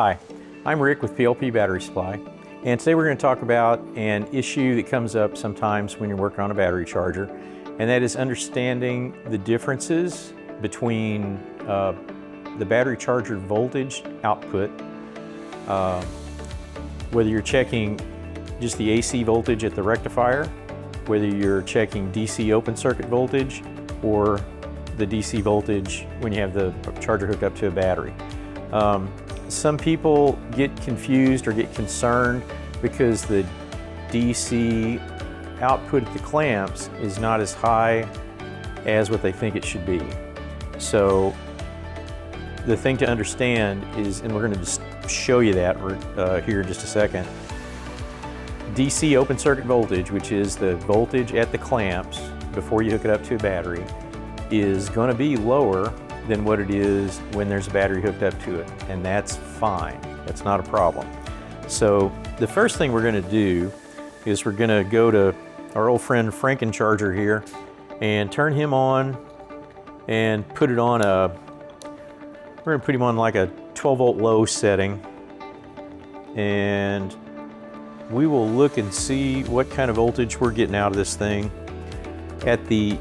Hi, I'm Rick with PLP Battery Supply, and today we're going to talk about an issue that comes up sometimes when you're working on a battery charger, and that is understanding the differences between the battery charger voltage output, whether you're checking just the AC voltage at the rectifier, whether you're checking DC open circuit voltage, or the DC voltage when you have the charger hooked up to a battery. Some people get confused or get concerned because the DC output at the clamps is not as high as what they think it should be. So the thing to understand is, and we're going to just show you that here in just a second, DC open circuit voltage, which is the voltage at the clamps before you hook it up to a battery, is going to be lower than what it is when there's a battery hooked up to it, and that's fine. That's not a problem. So the first thing we're going to do is we're going to go to our old friend Frankencharger here and turn him on and put it on we're going to put him on like a 12 volt low setting, and we will look and see what kind of voltage we're getting out of this thing. At the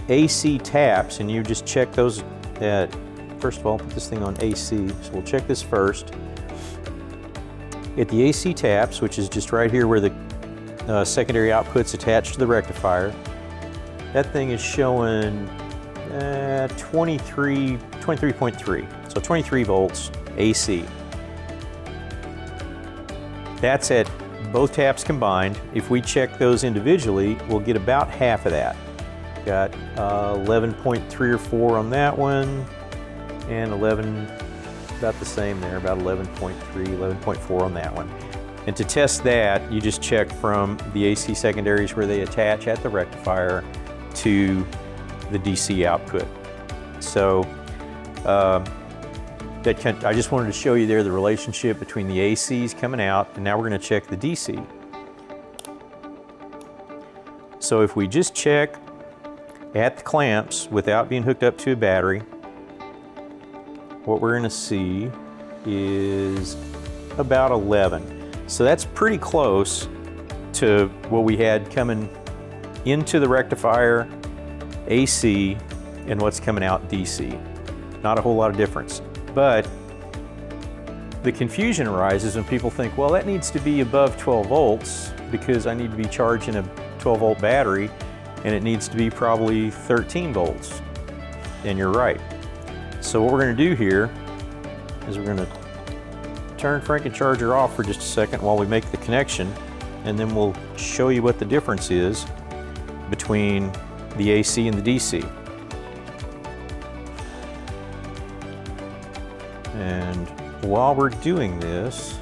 AC taps, and you just check those at, first of all, put this thing on AC, so we'll check this first. At the AC taps, which is just right here where the secondary output's attached to the rectifier, that thing is showing 23.3, so 23 volts AC. That's at both taps combined. If we check those individually, we'll get about half of that. Got 11.3 or 4 on that one, and 11, about the same there, about 11.3, 11.4 on that one. And to test that, you just check from the AC secondaries where they attach at the rectifier to the DC output. So I just wanted to show you there the relationship between the ACs coming out, and now we're going to check the DC. So if we just check at the clamps without being hooked up to a battery, what we're going to see is about 11. So that's pretty close to what we had coming into the rectifier AC and what's coming out DC. Not a whole lot of difference. But the confusion arises when people think, well, that needs to be above 12 volts because I need to be charging a 12 volt battery, and it needs to be probably 13 volts. And you're right. So what we're going to do here is we're going to turn Frankencharger off for just a second while we make the connection, and then we'll show you what the difference is between the AC and the DC. And while we're doing this,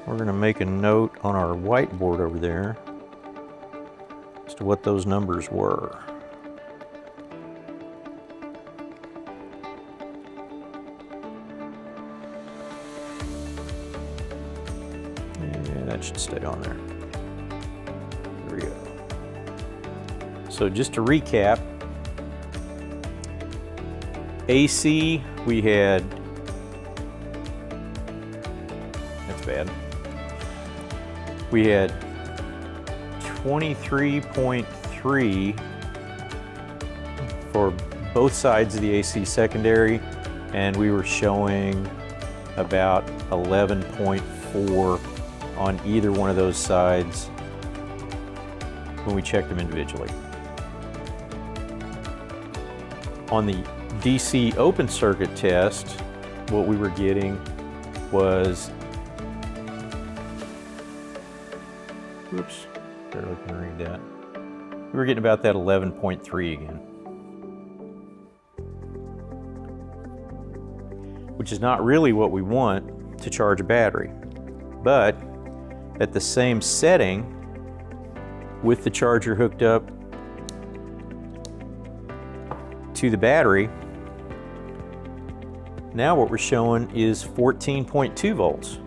we're going to make a note on our whiteboard over there as to what those numbers were. And that should stay on there. There we go. So just to recap, AC, we had, that's bad, we had 23.3 for both sides of the AC secondary, and we were showing about 11.4 on either one of those sides when we checked them individually. On the DC open circuit test, what we were getting was, oops, barely can read that. We were getting about that 11.3 again, which is not really what we want to charge a battery. But at the same setting, with the charger hooked up to the battery, now what we're showing is 14.2 volts.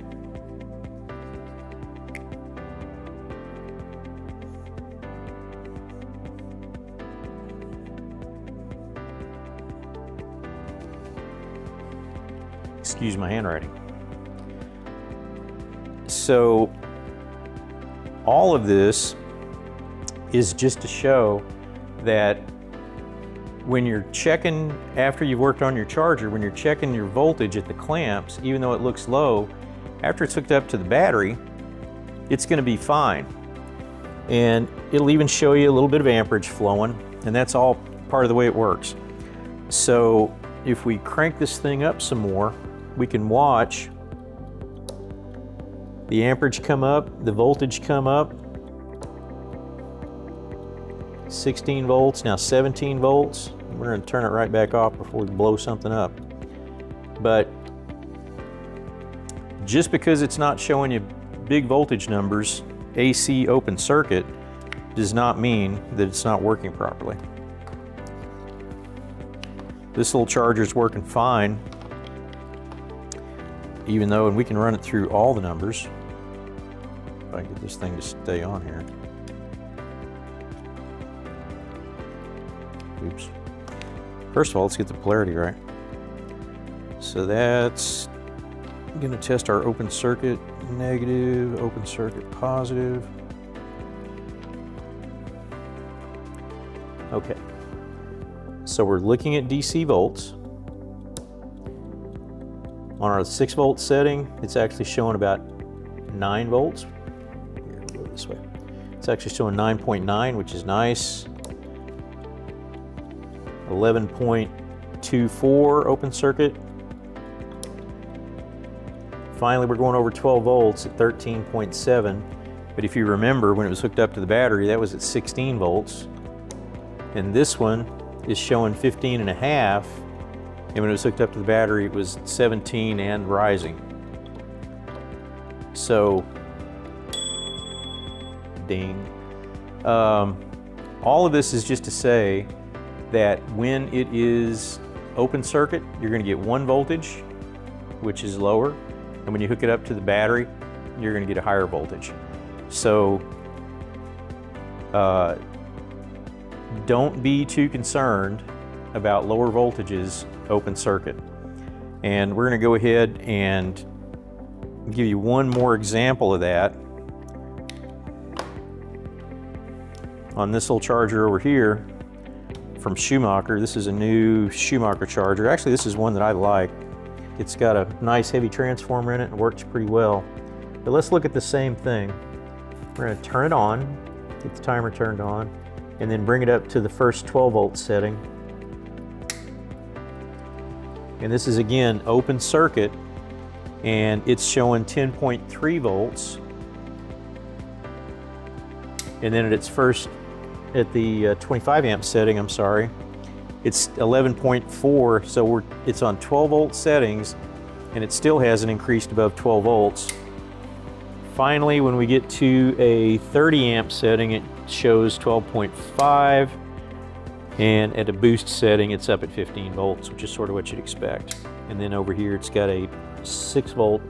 Excuse my handwriting. So all of this is just to show that when you're checking, after you've worked on your charger, when you're checking your voltage at the clamps, even though it looks low, after it's hooked up to the battery, it's going to be fine. And it'll even show you a little bit of amperage flowing, and that's all part of the way it works. So if we crank this thing up some more, we can watch the amperage come up, the voltage come up, 16 volts, now 17 volts. We're going to turn it right back off before we blow something up. But just because it's not showing you big voltage numbers, AC open circuit, does not mean that it's not working properly. This little charger is working fine, even though, and we can run it through all the numbers. If I can get this thing to stay on here. Oops. First of all, let's get the polarity right. So that's going to test our open circuit negative, open circuit positive. Okay. So we're looking at DC volts. On our 6 volt setting, it's actually showing about 9 volts. Here, we'll go this way. It's actually showing 9.9, which is nice. 11.24 open circuit. Finally, we're going over 12 volts at 13.7. But if you remember, when it was hooked up to the battery, that was at 16 volts. And this one is showing 15 and a half. And when it was hooked up to the battery, it was 17 and rising. So, ding. All of this is just to say that when it is open circuit, you're going to get 1 voltage, which is lower. And when you hook it up to the battery, you're going to get a higher voltage. So don't be too concerned about lower voltages open circuit. And we're going to go ahead and give you one more example of that on this little charger over here from Schumacher. This is a new Schumacher charger. Actually, this is one that I like. It's got a nice heavy transformer in it and works pretty well. But let's look at the same thing. We're going to turn it on, get the timer turned on, and then bring it up to the first 12 volt setting. And this is again open circuit, and it's showing 10.3 volts. And then at its first, at the 25 amp setting, I'm sorry, it's 11.4, so it's on 12 volt settings, and it still hasn't increased above 12 volts. Finally, when we get to a 30 amp setting, it shows 12.5, and at a boost setting, it's up at 15 volts, which is sort of what you'd expect. And then over here, it's got a 6 volt,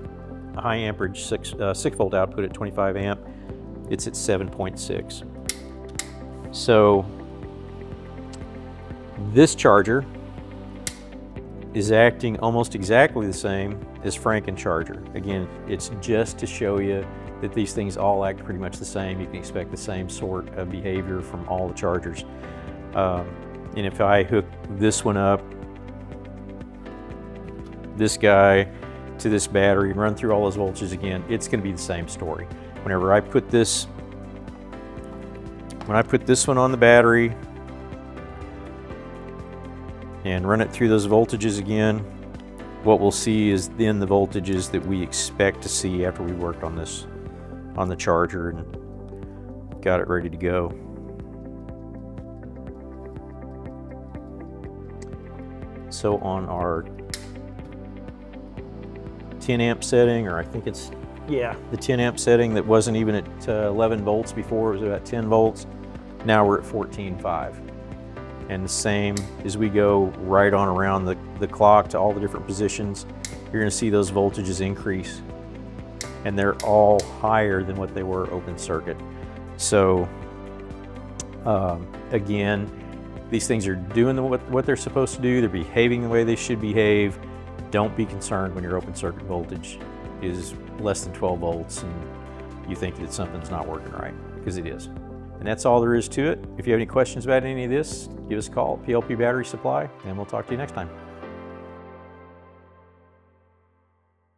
a high amperage 6 volt output at 25 amp. It's at 7.6. So this charger is acting almost exactly the same as Franken charger. Again, it's just to show you that these things all act pretty much the same. You can expect the same sort of behavior from all the chargers. And if I hook this one up, this guy to this battery and run through all those voltages again, it's going to be the same story. Whenever I put this, when I put this one on the battery and run it through those voltages again, what we'll see is then the voltages that we expect to see after we worked on this, on the charger and got it ready to go. So on our 10 amp setting, or I think it's, yeah, the 10 amp setting that wasn't even at 11 volts before, it was about 10 volts. Now we're at 14.5. And the same as we go right on around the clock to all the different positions, you're going to see those voltages increase. And they're all higher than what they were open circuit. So again, these things are doing what they're supposed to do. They're behaving the way they should behave. don't be concerned when your open circuit voltage is less than 12 volts and you think that something's not working right, because it is. And that's all there is to it. If you have any questions about any of this, give us a call at PLP Battery Supply, and we'll talk to you next time.